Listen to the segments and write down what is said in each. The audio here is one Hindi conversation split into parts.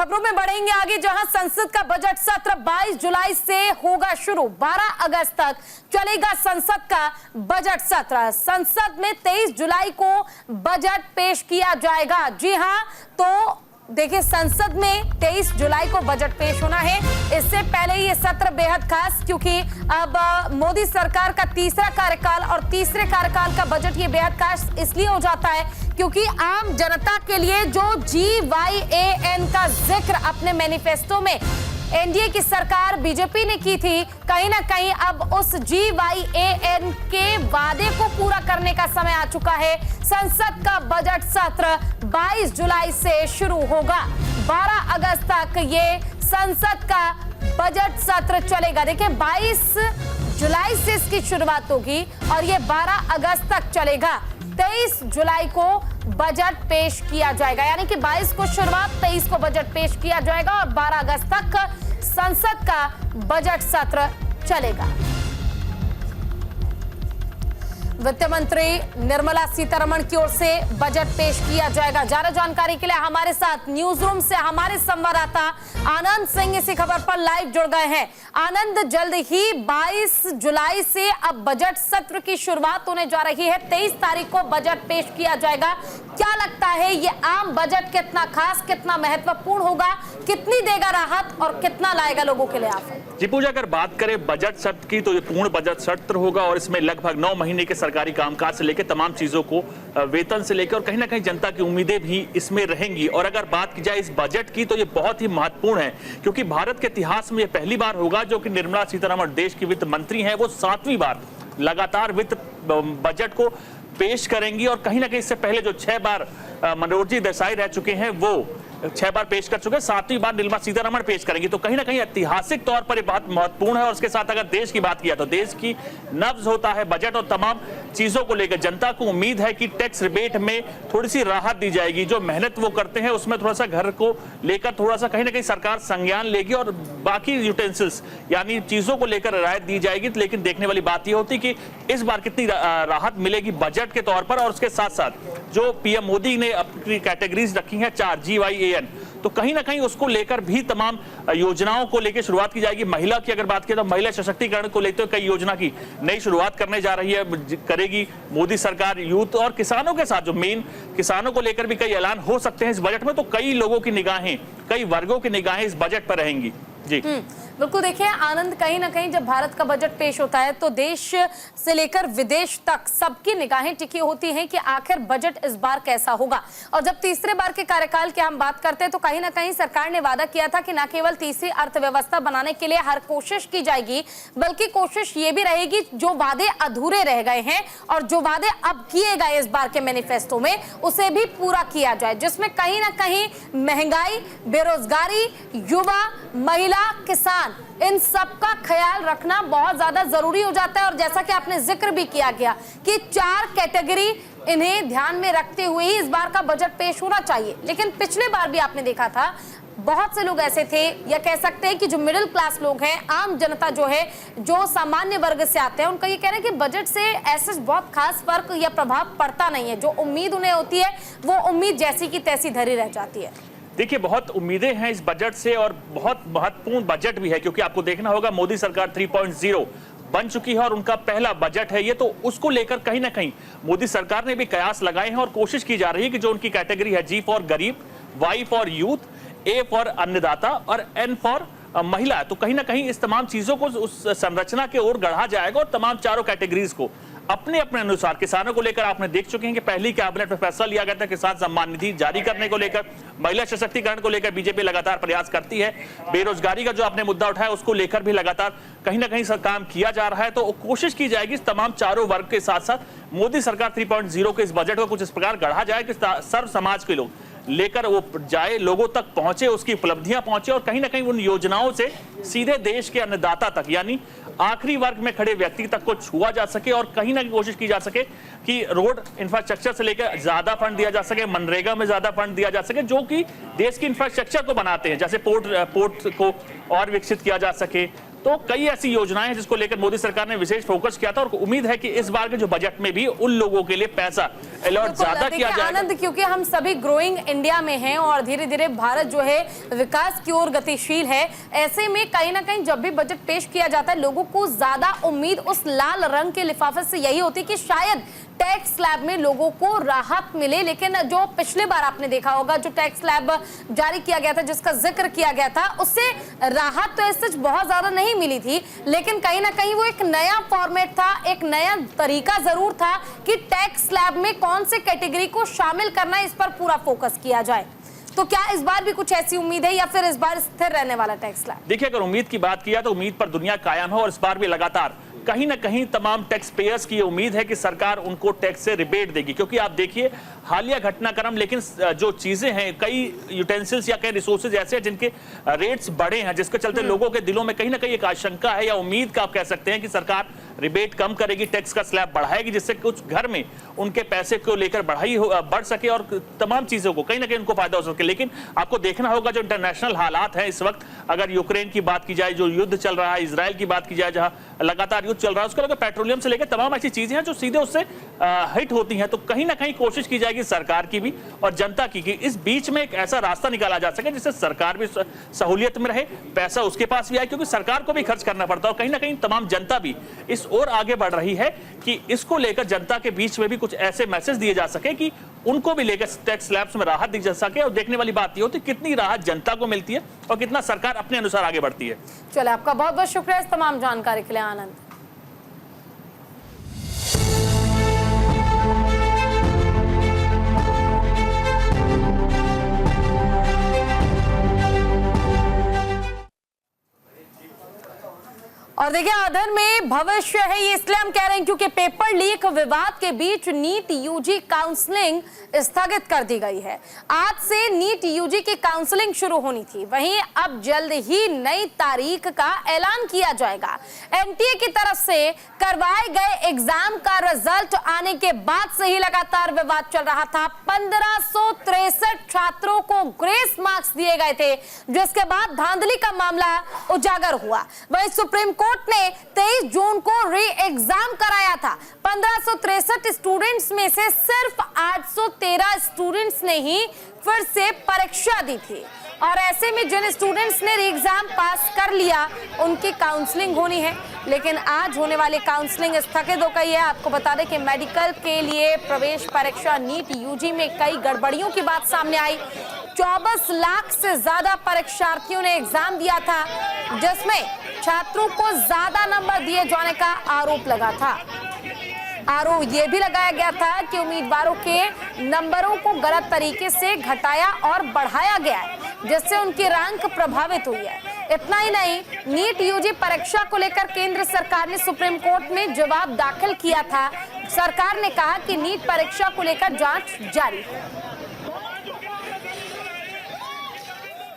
खबरों में बढ़ेंगे आगे, जहां संसद का बजट सत्र 22 जुलाई से होगा शुरू। 12 अगस्त तक चलेगा संसद का बजट सत्र। संसद में 23 जुलाई को बजट पेश किया जाएगा। जी हां, तो देखिए, संसद में 23 जुलाई को बजट पेश होना है। इससे पहले ये सत्र बेहद खास, क्योंकि अब मोदी सरकार का तीसरा कार्यकाल और तीसरे कार्यकाल का बजट ये बेहद खास इसलिए हो जाता है क्योंकि आम जनता के लिए जो GYAN का जिक्र अपने मैनिफेस्टो में एनडीए की सरकार बीजेपी ने की थी, कहीं ना कहीं अब उस GYAN के वादे को पूरा करने का समय आ चुका है। संसद का बजट सत्र 22 जुलाई से शुरू होगा। 12 अगस्त तक ये संसद का बजट सत्र चलेगा। देखिए, 22 जुलाई से इसकी शुरुआत होगी और ये 12 अगस्त तक चलेगा। 23 जुलाई को बजट पेश किया जाएगा, यानी कि 22 को शुरुआत, 23 को बजट पेश किया जाएगा और 12 अगस्त तक संसद का बजट सत्र चलेगा। वित्त मंत्री निर्मला सीतारमण की ओर से बजट पेश किया जाएगा। ज्यादा जानकारी के लिए हमारे साथ न्यूज रूम से हमारे संवाददाता आनंद सिंह इसी खबर पर लाइव जुड़ गए हैं। आनंद, जल्द ही 22 जुलाई से अब बजट सत्र की शुरुआत होने जा रही है। 23 तारीख को बजट पेश किया जाएगा। क्या लगता है, ये आम बजट कितना खास, कितना महत्वपूर्ण होगा, कितनी देगा राहत और कितना लाएगा लोगों के लिए आफत? जी पूजा, अगर बात करें बजट सत्र की तो ये पूर्ण बजट सत्र होगा और इसमें लगभग 9 महीने के सरकारी कामकाज से लेकर तमाम चीजों को, वेतन से लेकर और कहीं ना कहीं जनता की उम्मीदें भी इसमें रहेंगी। और अगर बात की जाए इस बजट की तो ये बहुत ही महत्वपूर्ण है, क्योंकि भारत के इतिहास में ये पहली बार होगा जो कि निर्मला सीतारमण देश की वित्त मंत्री हैं, वो 7वीं बार लगातार वित्त बजट को पेश करेंगी। और कहीं ना कहीं इससे पहले जो 6 बार मनोहर जी देसाई रह चुके हैं वो 6 बार पेश कर चुके हैं, 7वीं बार निर्मला सीतारमण पेश करेंगी। तो कहीं ना कहीं ऐतिहासिक तौर पर ये बहुत महत्वपूर्ण है। और उसके साथ अगर देश की बात किया तो देश की नब्ज होता है बजट और तमाम चीजों को लेकर जनता को उम्मीद है कि टैक्स रिबेट में थोड़ी सी राहत दी जाएगी। जो मेहनत वो करते हैं उसमें थोड़ा सा घर को लेकर थोड़ा सा कहीं ना कहीं सरकार संज्ञान लेगी और बाकी यूटेंसिल्स यानी चीजों को लेकर रियायत दी जाएगी। लेकिन देखने वाली बात यह होती कि इस बार कितनी राहत मिलेगी बजट के तौर पर। और उसके साथ साथ जो पीएम मोदी ने अपनी कैटेगरीज रखी हैं 4 GYAN, तो कहीं ना कहीं उसको लेकर भी तमाम योजनाओं को लेकर शुरुआत की जाएगी। महिला की अगर बात करें तो महिला सशक्तिकरण को लेकर कई योजना की नई शुरुआत करने जा रही है, करेगी मोदी सरकार। यूथ और किसानों के साथ जो मेन किसानों को लेकर भी कई ऐलान हो सकते हैं इस बजट में। तो कई लोगों की निगाहें, कई वर्गों की निगाहें इस बजट पर रहेंगी। जी बिल्कुल। देखिए आनंद, कहीं ना कहीं जब भारत का बजट पेश होता है तो देश से लेकर विदेश तक सबकी निगाहें टिकी होती हैं कि आखिर बजट इस बार कैसा होगा। और जब तीसरे बार के कार्यकाल की हम बात करते हैं तो कहीं ना कहीं सरकार ने वादा किया था कि न केवल तीसरी अर्थव्यवस्था बनाने के लिए हर कोशिश की जाएगी, बल्कि कोशिश ये भी रहेगी जो वादे अधूरे रह गए हैं और जो वादे अब किए गए इस बार के मैनिफेस्टो में उसे भी पूरा किया जाए, जिसमें कहीं ना कहीं महंगाई, बेरोजगारी, युवा, महिला, किसान, इन सब का ख्याल रखना बहुत ज्यादा जरूरी हो जाता है। और जैसा कि आपने जिक्र भी किया गया कि 4 कैटेगरी इन्हें ध्यान में रखते हुए ही इस बार का बजट पेश होना चाहिए। लेकिन पिछले बार भी आपने देखा था बहुत से लोग ऐसे थे, या कह सकते हैं कि जो मिडिल क्लास लोग हैं, आम जनता जो है, जो सामान्य वर्ग से आते हैं, उनका ये कहना है कि बजट से ऐसे बहुत खास फर्क या प्रभाव पड़ता नहीं है। जो उम्मीद उन्हें होती है वो उम्मीद जैसी की तैसी धरी रह जाती है। देखिए, बहुत उम्मीदें हैं इस बजट से और बहुत महत्वपूर्ण बजट भी है, क्योंकि आपको देखना होगा मोदी सरकार 3.0 बन चुकी है और उनका पहला बजट है ये। तो उसको लेकर कहीं ना कहीं मोदी सरकार ने भी कयास लगाए हैं और कोशिश की जा रही है कि जो उनकी कैटेगरी है G फॉर गरीब, Y for youth, A for अन्नदाता और N फॉर महिला, तो कहीं ना कहीं इस तमाम चीजों को उस संरचना के ओर गढ़ा जाएगा और तमाम चारों कैटेगरीज को अपने अपने अनुसार। किसानों को लेकर आपने देख चुके हैं कि पहली कैबिनेट में फैसला लिया गया था किसान सम्मान निधि जारी करने को लेकर। महिला सशक्तिकरण को लेकर बीजेपी लगातार प्रयास करती है। बेरोजगारी का जो आपने मुद्दा उठाया उसको लेकर भी लगातार कहीं ना कहीं काम किया जा रहा है। तो कोशिश की जाएगी तमाम चारों वर्ग के साथ साथ मोदी सरकार 3.0 के इस बजट को कुछ इस प्रकार गढ़ा जाए कि सर्व समाज के लोग लेकर वो जाए, लोगों तक पहुंचे, उसकी उपलब्धियां पहुंचे और कहीं ना कहीं उन योजनाओं से सीधे देश के अन्नदाता तक यानी आखिरी वर्ग में खड़े व्यक्ति तक को छुआ जा सके। और कहीं ना कहीं कोशिश की जा सके कि रोड इंफ्रास्ट्रक्चर से लेकर ज्यादा फंड दिया जा सके, मनरेगा में ज्यादा फंड दिया जा सके, जो कि देश की इंफ्रास्ट्रक्चर को बनाते हैं, जैसे पोर्ट को और विकसित किया जा सके। तो कई ऐसी योजनाएं हैं जिसको लेकर मोदी सरकार ने विशेष फोकस किया था और उम्मीद है कि इस बार के जो बजट में भी उन लोगों के लिए पैसा अलॉट ज्यादा किया जाएगा। आनंद, क्योंकि हम सभी ग्रोइंग इंडिया में हैं और धीरे धीरे भारत जो है विकास की ओर गतिशील है, ऐसे में कहीं ना कहीं जब भी बजट पेश किया जाता है लोगों को ज्यादा उम्मीद उस लाल रंग के लिफाफे से यही होती कि शायद टैक्स स्लैब में लोगों को राहत मिले। लेकिन जो पिछले बार आपने देखा होगा जो टैक्स स्लैब जारी किया गया था, जिसका जिक्र किया गया था, उससे राहत तो सच बहुत ज्यादा नहीं मिली थी, लेकिन कहीं ना कहीं वो एक नया फॉर्मेट था, एक नया तरीका जरूर था कि टैक्स स्लैब में कौन से कैटेगरी को शामिल करना है, इस पर पूरा फोकस किया जाए। तो क्या इस बार भी कुछ ऐसी उम्मीद है या फिर इस बार स्थिर रहने वाला टैक्स स्लैब? देखिए, अगर उम्मीद की बात किया तो उम्मीद पर दुनिया कायम है और इस बार भी लगातार कहीं ना कहीं तमाम टैक्स पेयर्स की उम्मीद है कि सरकार उनको टैक्स से रिबेट देगी, क्योंकि आप देखिए हालिया घटनाक्रम, लेकिन जो चीजें हैं, कई यूटेंसिल्स या कई रिसोर्सेज ऐसे हैं जिनके रेट्स बढ़े हैं, जिसके चलते लोगों के दिलों में कहीं ना कहीं एक आशंका है या उम्मीद का आप कह सकते हैं कि सरकार रिबेट कम करेगी, टैक्स का स्लैब बढ़ाएगी, जिससे कुछ घर में उनके पैसे को लेकर बढ़ सके और तमाम चीजों को कहीं ना कहीं उनको फायदा हो सके। लेकिन आपको देखना होगा जो इंटरनेशनल हालात हैं इस वक्त, अगर यूक्रेन की बात की जाए, जो युद्ध चल रहा है, इजराइल की बात की जाए जहां लगातार युद्ध चल रहा है, उसके अलावा पेट्रोलियम से लेकर तमाम ऐसी चीजें हैं जो सीधे उससे हिट होती हैं। तो कहीं ना कहीं कोशिश की जाएगी सरकार की भी और जनता की कि इस बीच में एक ऐसा रास्ता निकाला जा सके जिससे सरकार भी सहूलियत में रहे, पैसा उसके पास भी आए, क्योंकि सरकार को भी खर्च करना पड़ता है और कहीं ना कहीं तमाम जनता भी इस और आगे बढ़ रही है कि इसको लेकर जनता के बीच में भी कुछ ऐसे मैसेज दिए जा सके कि उनको भी लेकर टैक्स स्लैब्स में राहत दी जा सके। और देखने वाली बात ये होती है कितनी राहत जनता को मिलती है और कितना सरकार अपने अनुसार आगे बढ़ती है। चलो, आपका बहुत बहुत शुक्रिया इस तमाम जानकारी के लिए आनंद। और देखिए, आधर में भविष्य है, ये इसलिए हम कह रहे हैं क्योंकि पेपर लीक विवाद के बीच नीट यूजी काउंसलिंग स्थगित कर दी गई है। आज से नीट यूजी की काउंसलिंग शुरू होनी थी, वहीं अब जल्द ही नई तारीख का ऐलान किया जाएगा। एनटीए की तरफ से करवाए गए एग्जाम का रिजल्ट आने के बाद से ही लगातार विवाद चल रहा था। 1563 छात्रों को ग्रेस मार्क्स दिए गए थे, जिसके बाद धांधली का मामला उजागर हुआ। वहीं सुप्रीम कोर्ट ने 23 जून को री एग्जाम कराया था। 1563 स्टूडेंट्स में से सिर्फ 813 स्टूडेंट्स ने ही फिर से परीक्षा दी थी और ऐसे में जिन स्टूडेंट्स ने री एग्जाम पास कर लिया उनकी काउंसलिंग होनी है, लेकिन आज होने वाली काउंसलिंग स्थगित हो गई है। आपको बता दें कि मेडिकल के लिए प्रवेश परीक्षा नीट यूजी में कई गड़बड़ियों की बात सामने आई। 24 लाख से ज्यादा परीक्षार्थियों ने एग्जाम दिया था, जिसमें छात्रों को ज्यादा नंबर दिए जाने का आरोप लगा था। आरोप यह भी लगाया गया था कि उम्मीदवारों के नंबरों को गलत तरीके से घटाया और बढ़ाया गया है, जिससे उनकी रैंक प्रभावित हुई है। इतना ही नहीं, नीट यूजी परीक्षा को लेकर केंद्र सरकार ने सुप्रीम कोर्ट में जवाब दाखिल किया था। सरकार ने कहा कि नीट परीक्षा को लेकर जांच जारी है।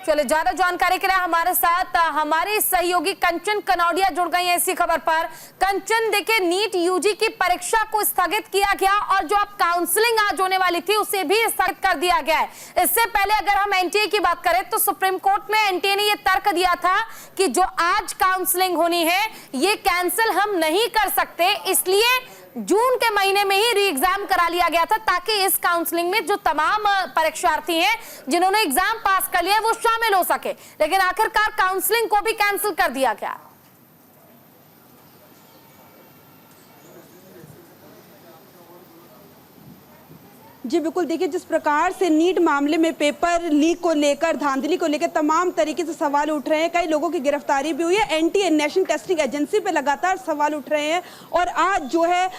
चलिए, ज्यादा जानकारी के लिए हमारे साथ हमारी सहयोगी कंचन कनौडिया जुड़ गई हैं इसी खबर पर। कंचन, देखिए, नीट यूजी की परीक्षा को स्थगित किया गया और जो अब काउंसलिंग आज होने वाली थी उसे भी स्थगित कर दिया गया है। इससे पहले अगर हम एनटीए की बात करें तो सुप्रीम कोर्ट में एनटीए ने यह तर्क दिया था कि जो आज काउंसलिंग होनी है ये कैंसिल हम नहीं कर सकते, इसलिए जून के महीने में ही री एग्जाम करा लिया गया था ताकि इस काउंसलिंग में जो तमाम परीक्षार्थी हैं जिन्होंने एग्जाम पास कर लिया वो शामिल हो सके। लेकिन आखिरकार काउंसलिंग को भी कैंसिल कर दिया गया। जी बिल्कुल, देखिए, जिस प्रकार से नीट मामले में पेपर लीक को लेकर, धांधली को लेकर तमाम तरीके से सवाल उठ रहे हैं, कई लोगों की गिरफ्तारी भी हुई है। एनटीए, नेशनल टेस्टिंग एजेंसी पे लगातार सवाल उठ रहे हैं और आज जो है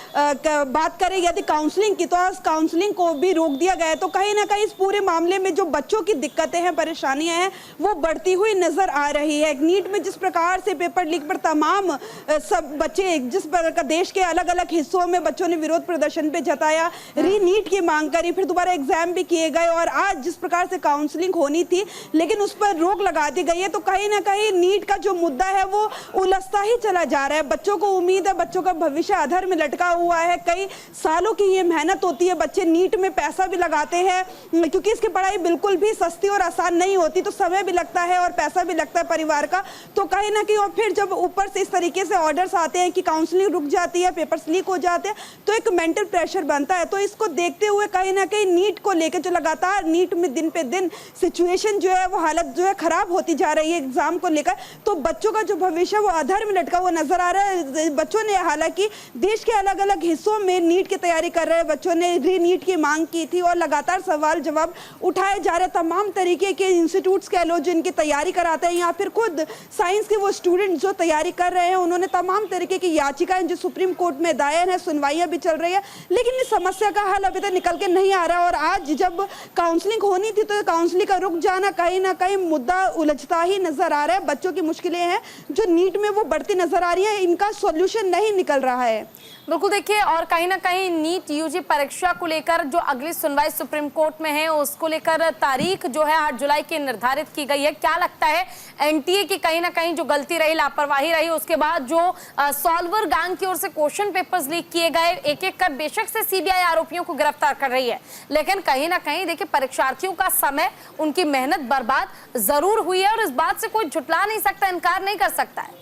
बात करें यदि काउंसलिंग की, तो आज काउंसलिंग को भी रोक दिया गया है। तो कहीं ना कहीं इस पूरे मामले में जो बच्चों की दिक्कतें हैं, परेशानियां हैं, वो बढ़ती हुई नजर आ रही है। नीट में जिस प्रकार से पेपर लीक पर तमाम सब बच्चे, जिस प्रकार देश के अलग अलग हिस्सों में बच्चों ने विरोध प्रदर्शन पे जताया, री नीट की मांग करी, फिर दोबारा एग्जाम भी किए गए और आज जिस प्रकार से काउंसलिंग होनी थी लेकिन उस पर रोक लगा दी गई है, तो कहीं ना कहीं नीट का जो मुद्दा है वो उलझता ही चला जा रहा है। बच्चों को उम्मीद है, बच्चों का भविष्य अधर में लटका हुआ है, कई सालों की ये मेहनत होती है, बच्चे नीट में पैसा भी लगाते हैं क्योंकि इसकी पढ़ाई बिल्कुल भी सस्ती और आसान नहीं होती, तो समय भी लगता है और पैसा भी लगता है परिवार का। तो कहीं ना कहीं और फिर जब ऊपर से इस तरीके से ऑर्डर्स आते हैं कि काउंसलिंग रुक जाती है, पेपर्स लीक हो जाते हैं, तो एक मेंटल प्रेशर बनता है। तो इसको देखते हुए कहीं ना कहीं नीट को लेकर जो लगातार नीट में दिन पे दिन सिचुएशन जो है वो हालत जो है खराब होती जा रही है एग्जाम को लेकर, तो बच्चों का जो भविष्य वो अधर में लटका हुआ नजर आ रहा है। बच्चों ने हालांकि देश के अलग अलग हिस्सों में नीट की तैयारी कर रहे बच्चों ने री नीट की मांग की थी और लगातार सवाल जवाब उठाए जा रहे। तमाम तरीके के इंस्टीट्यूट्स कह लो जो इनकी तैयारी कराते हैं या फिर खुद साइंस के वो स्टूडेंट जो तैयारी कर रहे हैं, उन्होंने तमाम तरीके की याचिकाएं जो सुप्रीम कोर्ट में दायर है, सुनवाइयां भी चल रही है, लेकिन इस समस्या का हल अभी तक निकल के नहीं आ रहा। और आज जब काउंसलिंग होनी थी तो काउंसलिंग का रुक जाना कहीं ना कहीं मुद्दा उलझता ही नजर आ रहा है। बच्चों की मुश्किलें हैं जो नीट में वो बढ़ती नजर आ रही है, इनका सॉल्यूशन नहीं निकल रहा है। बिल्कुल देखिए, और कहीं ना कहीं नीट यूजी परीक्षा को लेकर जो अगली सुनवाई सुप्रीम कोर्ट में है उसको लेकर तारीख जो है 8 जुलाई की निर्धारित की गई है। क्या लगता है एनटीए की कहीं ना कहीं जो गलती रही, लापरवाही रही, उसके बाद जो सॉल्वर गैंग की ओर से क्वेश्चन पेपर्स लीक किए गए, एक एक कर बेशक से सीबीआई आरोपियों को गिरफ्तार कर रही है, लेकिन कहीं ना कहीं देखिए परीक्षार्थियों का समय, उनकी मेहनत बर्बाद जरूर हुई है और इस बात से कोई झुटला नहीं सकता, इनकार नहीं कर सकता है।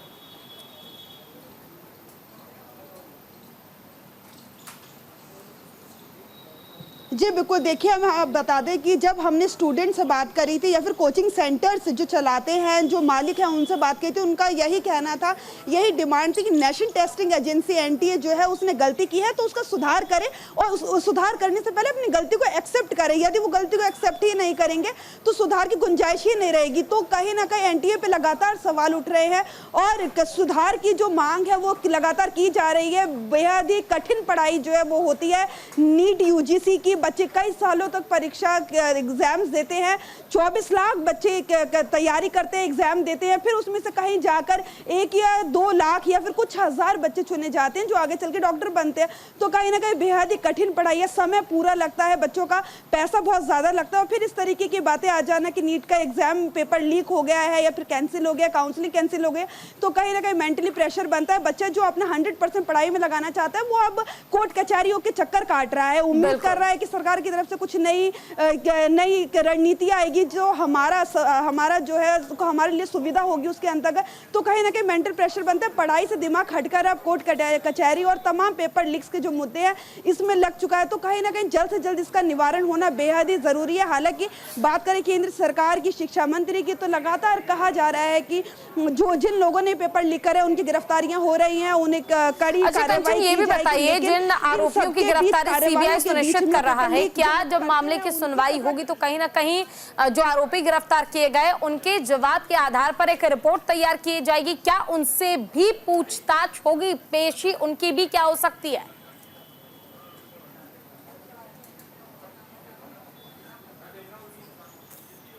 जी बिल्कुल, देखिए हम आप बता दें कि जब हमने स्टूडेंट से बात करी थी या फिर कोचिंग सेंटर्स जो चलाते हैं, जो मालिक हैं, उनसे बात की थी, उनका यही कहना था, यही डिमांड थी कि नेशनल टेस्टिंग एजेंसी एनटीए जो है उसने गलती की है तो उसका सुधार करे और उस सुधार करने से पहले अपनी गलती को एक्सेप्ट करें। यदि वो गलती को एक्सेप्ट ही नहीं करेंगे तो सुधार की गुंजाइश ही नहीं रहेगी। तो कहीं ना कहीं एनटीए पे लगातार सवाल उठ रहे हैं और सुधार की जो मांग है वो लगातार की जा रही है। बेहद ही कठिन पढ़ाई जो है वो होती है नीट यूजीसी की। बच्चे कई सालों तक परीक्षा एग्जाम्स देते हैं, 24 लाख बच्चे तैयारी करते हैं, एग्जाम देते हैं, फिर उसमें से कहीं जाकर 1 या 2 लाख या फिर कुछ हजार बच्चे चुने जाते हैं जो आगे चल के डॉक्टर बनते हैं। तो कहीं ना कहीं बेहद ही कठिन पढ़ाई है, समय पूरा लगता है, बच्चों का पैसा बहुत ज्यादा लगता है और फिर इस तरीके की बातें आ जाना कि नीट का एग्जाम पेपर लीक हो गया है या फिर कैंसिल हो गया, काउंसलिंग कैंसिल हो गया, तो कहीं ना कहीं मेंटली प्रेशर बनता है। बच्चा जो अपना 100% पढ़ाई में लगाना चाहता है वो अब कोर्ट कचहरियों के चक्कर काट रहा है, उम्मीद कर रहा है कि सरकार की तरफ से कुछ नई रणनीति आएगी जो हमारा जो है हमारे लिए सुविधा होगी उसके अंतर्गत। तो कहीं ना कहीं मेंटल प्रेशर बनता है, पढ़ाई से दिमाग हटकर अब कोर्ट कचहरी और तमाम पेपर लीक्स के जो मुद्दे हैं इसमें लग चुका है। तो कहीं ना कहीं जल्द से जल्द इसका निवारण होना बेहद ही जरूरी है। हालांकि बात करें केंद्र सरकार की, शिक्षा मंत्री की, तो लगातार कहा जा रहा है कि जो जिन लोगों ने पेपर लीक करे उनकी गिरफ्तारियां हो रही हैं, उन्हें कड़ी कार्रवाई ये भी बताइए, जिन आरोपियों की गिरफ्तारी सीबीआई सुनिश्चित कर रहा है, क्या जब मामले की सुनवाई होगी तो कहीं ना कहीं जो आरोपी गिरफ्तार किए गए उनके जवाब के आधार पर एक रिपोर्ट तैयार की जाएगी? क्या उनसे भी पूछताछ होगी, पेशी उनकी भी क्या हो सकती है?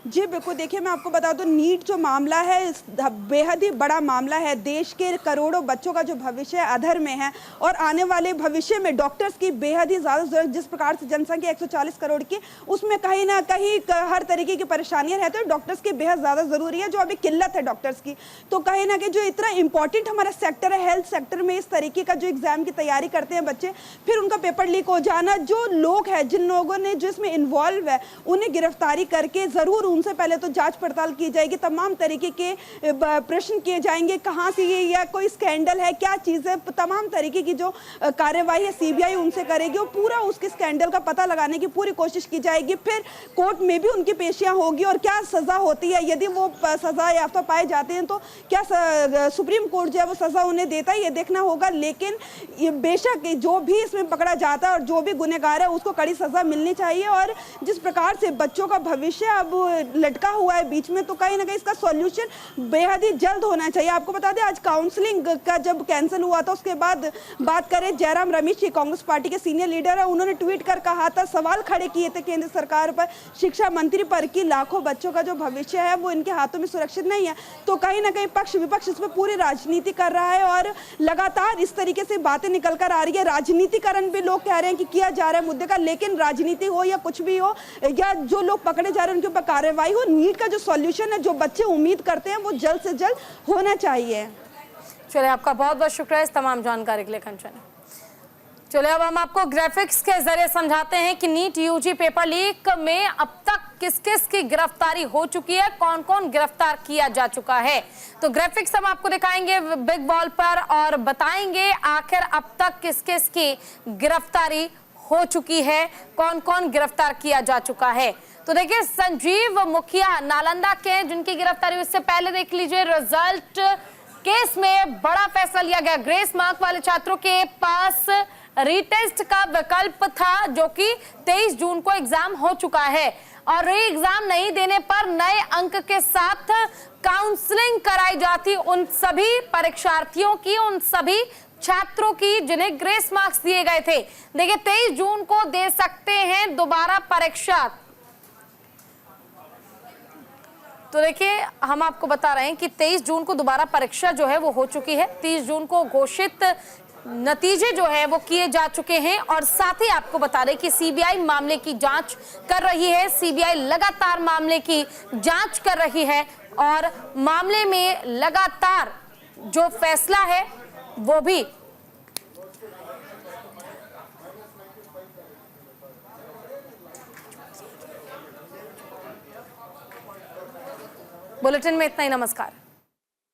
जी बिल्कुल, देखिए मैं आपको बता दूं, नीट जो मामला है बेहद ही बड़ा मामला है। देश के करोड़ों बच्चों का जो भविष्य अधर में है और आने वाले भविष्य में डॉक्टर्स की बेहद ही ज़्यादा जरूरत। जिस प्रकार से जनसंख्या 140 करोड़ की, उसमें कहीं ना कहीं हर तरीके की परेशानियां रहती है, डॉक्टर्स की बेहद ज़्यादा ज़रूरी है, जो अभी किल्लत है डॉक्टर्स की। तो कहीं ना कहीं जो इतना इंपॉर्टेंट हमारा सेक्टर है, हेल्थ सेक्टर में इस तरीके का जो एग्जाम की तैयारी करते हैं बच्चे, फिर उनका पेपर लीक हो जाना, जो लोग हैं, जिन लोगों ने जो इसमें इन्वॉल्व है, उन्हें गिरफ्तारी करके ज़रूर उनसे पहले तो जांच पड़ताल की जाएगी, तमाम तरीके के प्रश्न किए जाएंगे, कहां से ये या कोई स्कैंडल है, क्या चीज़ है, तमाम तरीके की जो कार्यवाही है सीबीआई उनसे करेगी और पूरा उसके स्कैंडल का पता लगाने की पूरी कोशिश की जाएगी। फिर कोर्ट में भी उनकी पेशियां होगी और क्या सज़ा होती है, यदि वो सज़ा याफ्ता पाए जाते हैं तो क्या सुप्रीम कोर्ट जो है वो सज़ा उन्हें देता है, ये देखना होगा। लेकिन बेशक जो भी इसमें पकड़ा जाता है और जो भी गुनहगार है उसको कड़ी सज़ा मिलनी चाहिए। और जिस प्रकार से बच्चों का भविष्य अब लटका हुआ है बीच में, तो कहीं ना कहीं इसका सॉल्यूशन बेहद ही जल्द होना चाहिए। आपको बता दें, आज काउंसलिंग का जब कैंसिल हुआ था उसके बाद बात करें, जयराम रमेश जी कांग्रेस पार्टी के सीनियर लीडर है, उन्होंने ट्वीट कर कहा था, सवाल खड़े किए थे केंद्र सरकार पर, शिक्षा मंत्री पर, कि लाखों बच्चों का जो भविष्य है वो इनके हाथों में सुरक्षित नहीं है। तो कहीं ना कहीं पक्ष विपक्ष इस पर पूरी राजनीति कर रहा है और लगातार इस तरीके से बातें निकल कर आ रही है। राजनीतिकरण भी लोग कह रहे हैं कि किया जा रहा है मुद्दे का, लेकिन राजनीति हो या कुछ भी हो, या जो लोग पकड़े जा रहे हैं उनके ऊपर कार्रवाई हो, नीट का जो सॉल्यूशन है, जो बच्चे उम्मीद करते हैं, वो जल्द से जल्द होना चाहिए। चलिए, आपका बहुत बहुत शुक्रिया इस तमाम जानकारी के लिए कंचन। चलिए, अब हम आपको ग्राफिक्स के जरिए समझाते हैं कि नीट यूजी पेपर लीक में अब तक किस किस की गिरफ्तारी हो चुकी है, कौन कौन गिरफ्तार किया जा चुका है। तो ग्राफिक्स हम आपको दिखाएंगे बिग वॉल पर और बताएंगे आखिर अब तक किस किस की गिरफ्तारी हो चुकी है, कौन कौन गिरफ्तार किया जा चुका है। तो देखिए, संजीव मुखिया नालंदा के, जिनकी गिरफ्तारी हुई, इससे पहले देख लीजिए रिजल्ट केस में बड़ा फैसला लिया गया। ग्रेस मार्क वाले छात्रों के पास रीटेस्ट का विकल्प था, जो कि 23 जून को एग्जाम हो चुका है और री एग्जाम नहीं देने पर नए अंक के साथ काउंसलिंग कराई जाती उन सभी परीक्षार्थियों की, उन सभी छात्रों की जिन्हें ग्रेस मार्क्स दिए गए थे। देखिए, 23 जून को दे सकते हैं दोबारा परीक्षा। तो देखिए, हम आपको बता रहे हैं कि 23 जून को दोबारा परीक्षा जो है वो हो चुकी है। 30 जून को घोषित नतीजे जो है वो किए जा चुके हैं और साथ ही आपको बता रहे कि सीबीआई मामले की जांच कर रही है। सीबीआई लगातार मामले की जांच कर रही है और मामले में लगातार जो फैसला है वो भी बुलेटिन में इतना ही। नमस्कार।